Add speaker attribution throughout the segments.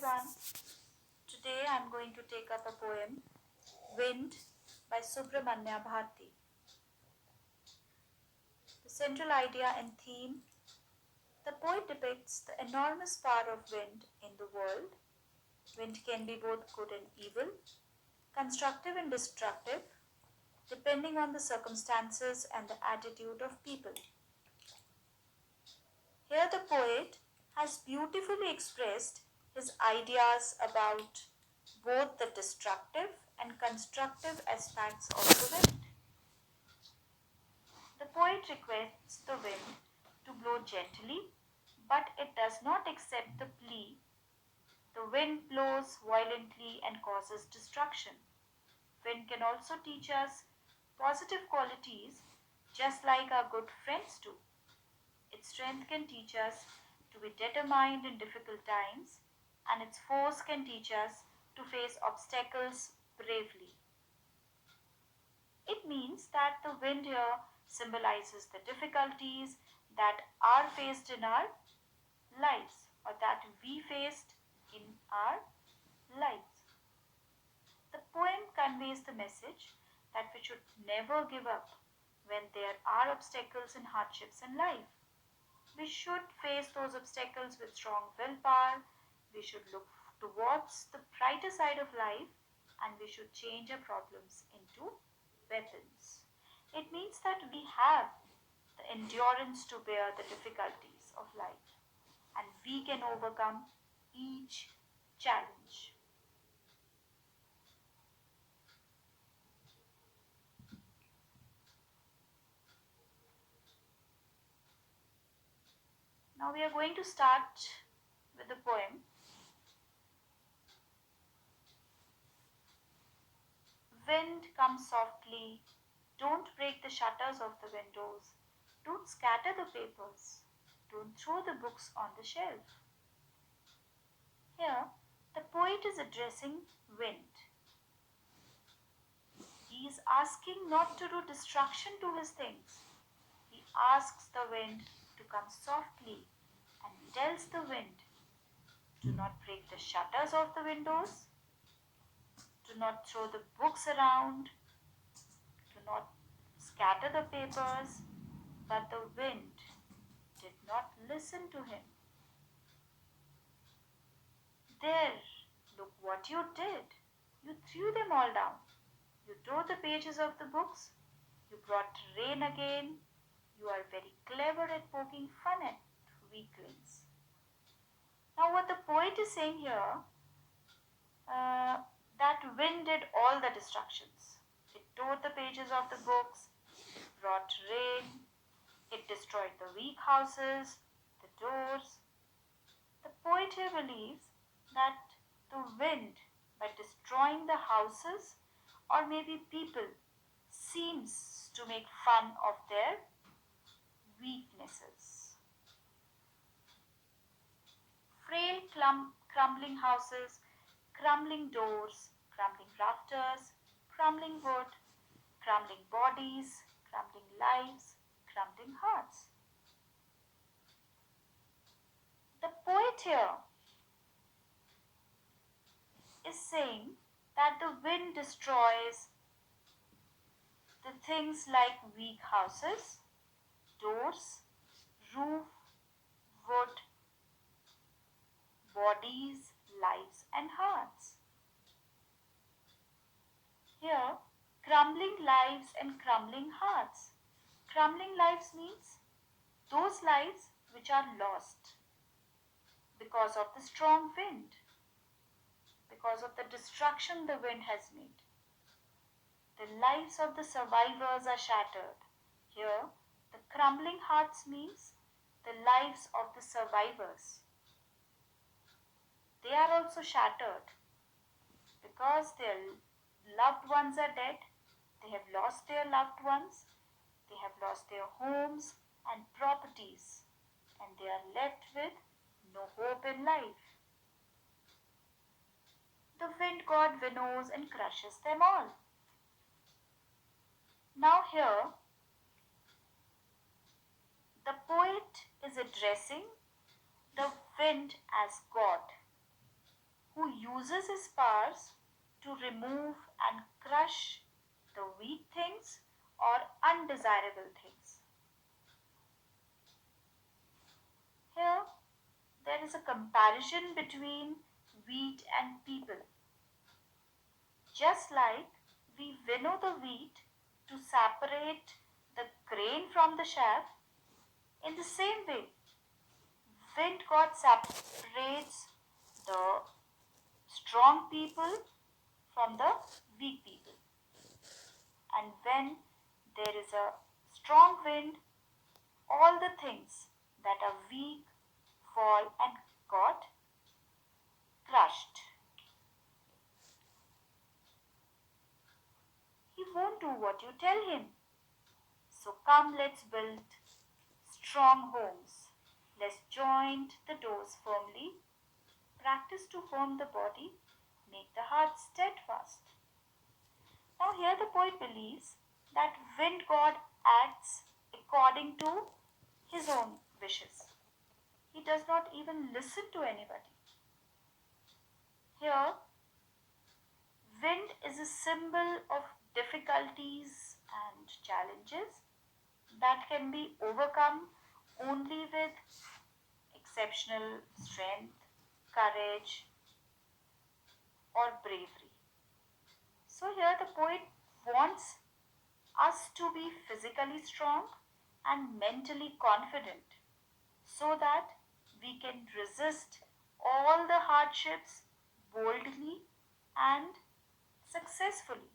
Speaker 1: everyone. Today I am going to take up a poem, Wind by Subramanya Bharti. The central idea and theme: the poet depicts the enormous power of wind in the world. Wind can be both good and evil, constructive and destructive, depending on the circumstances and the attitude of people. Here the poet has beautifully expressed his ideas about both the destructive and constructive aspects of the wind. The poet requests the wind to blow gently, but it does not accept the plea. The wind blows violently and causes destruction. Wind can also teach us positive qualities, just like our good friends do. Its strength can teach us to be determined in difficult times, and its force can teach us to face obstacles bravely. It means that the wind here symbolizes the difficulties that are faced in our lives, or that we faced in our lives. The poem conveys the message that we should never give up when there are obstacles and hardships in life. We should face those obstacles with strong willpower. We should look towards the brighter side of life, and we should change our problems into weapons. It means that we have the endurance to bear the difficulties of life, and we can overcome each challenge. Now we are going to start with the poem. Wind, come softly. Don't break the shutters of the windows. Don't scatter the papers. Don't throw the books on the shelf. Here, the poet is addressing wind. He is asking not to do destruction to his things. He asks the wind to come softly and tells the wind, do not break the shutters of the windows. Do not throw the books around. Do not scatter the papers. But the wind did not listen to him. There, look what you did. You threw them all down. You tore the pages of the books. You brought rain again. You are very clever at poking fun at weaklings. Now, what the poet is saying here, that wind did all the destructions. It tore the pages of the books, brought rain, it destroyed the weak houses, the doors. The poet here believes that the wind, by destroying the houses or maybe people, seems to make fun of their weaknesses. Frail, crumbling houses, crumbling doors, crumbling rafters, crumbling wood, crumbling bodies, crumbling lives, crumbling hearts. The poet here is saying that the wind destroys the things like weak houses, doors, roof, wood, bodies, lives, and hearts. Here, crumbling lives and crumbling hearts. Crumbling lives means those lives which are lost because of the strong wind, because of the destruction the wind has made. The lives of the survivors are shattered. Here, the crumbling hearts means the lives of the survivors. They are also shattered because their loved ones are dead. They have lost their loved ones. They have lost their homes and properties, and they are left with no hope in life. The wind god winnows and crushes them all. Now here, the poet is addressing the wind as God. who uses his powers to remove and crush the weak things or undesirable things. Here, there is a comparison between wheat and people. Just like we winnow the wheat to separate the grain from the chaff, in the same way, wind God separates the strong people from the weak people. And when there is a strong wind, all the things that are weak fall and got crushed. He won't do what you tell him. So come, let's build strong homes. Let's joint the doors firmly. Practice to form the body, make the heart steadfast. Now, here the poet believes that wind god acts according to his own wishes. He does not even listen to anybody. Here, wind is a symbol of difficulties and challenges that can be overcome only with exceptional strength, courage, or bravery. So, here the poet wants us to be physically strong and mentally confident so that we can resist all the hardships boldly and successfully.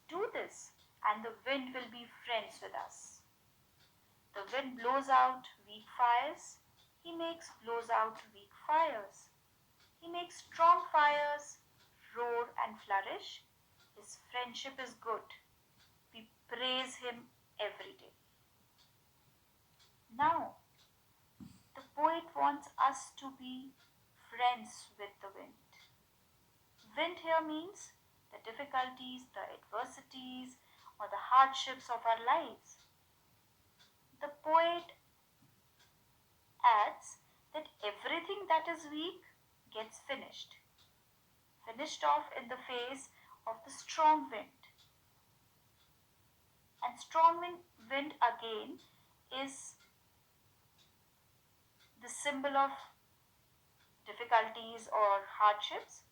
Speaker 1: Do this, and the wind will be friends with us. The wind blows out weak fires, he makes blows out weak fires. He makes strong fires roar and flourish. His friendship is good. We praise him every day. Now, the poet wants us to be friends with the wind. Wind here means the difficulties, the adversities, or the hardships of our lives. The poet adds that everything that is weak gets finished off in the face of the strong wind. And strong wind again is the symbol of difficulties or hardships.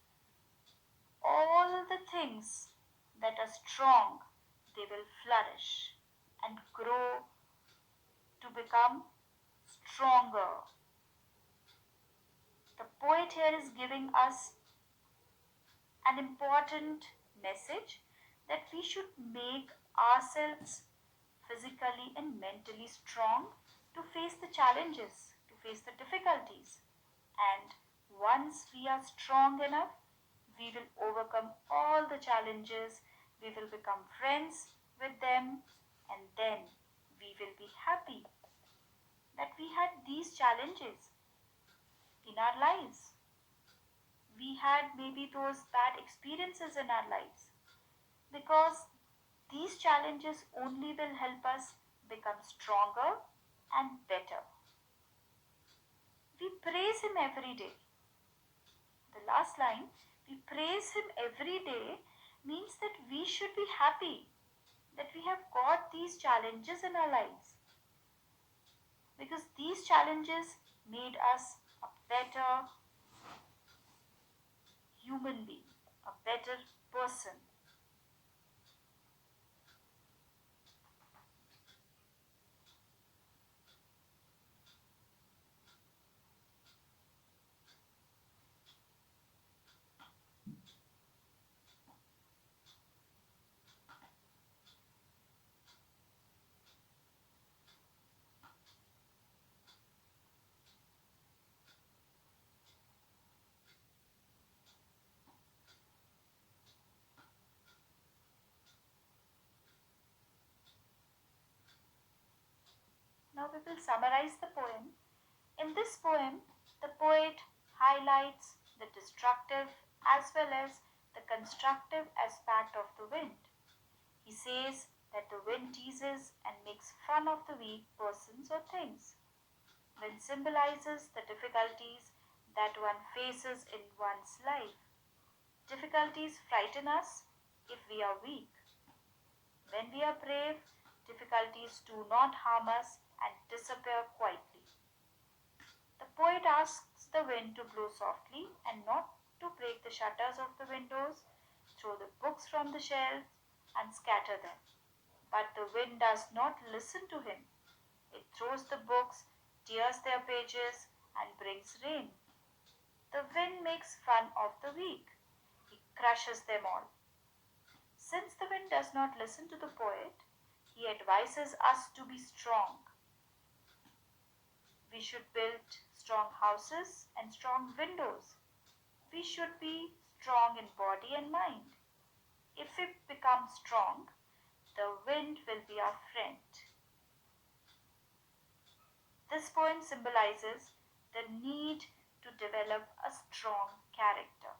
Speaker 1: All the things that are strong, they will flourish and grow to become stronger. The poet here is giving us an important message that we should make ourselves physically and mentally strong to face the challenges, to face the difficulties. And once we are strong enough, we will overcome all the challenges, we will become friends with them, and then we will be happy that we had these challenges in our lives. We had maybe those bad experiences in our lives because these challenges only will help us become stronger and better. We praise Him every day. The last line, we praise Him every day, means that we should be happy that we have got these challenges in our lives because these challenges made us a better human being, a better person. Now we will summarize the poem. In this poem, the poet highlights the destructive as well as the constructive aspect of the wind. He says that the wind teases and makes fun of the weak persons or things. When and symbolizes the difficulties that one faces in one's life. Difficulties frighten us if we are weak. When we are brave, difficulties do not harm us and disappear quietly. The poet asks the wind to blow softly and not to break the shutters of the windows, throw the books from the shelves, and scatter them. But the wind does not listen to him. It throws the books, tears their pages, and brings rain. The wind makes fun of the weak. He crushes them all. Since the wind does not listen to the poet, he advises us to be strong. We should build strong houses and strong windows. We should be strong in body and mind. If we become strong, the wind will be our friend. This poem symbolizes the need to develop a strong character.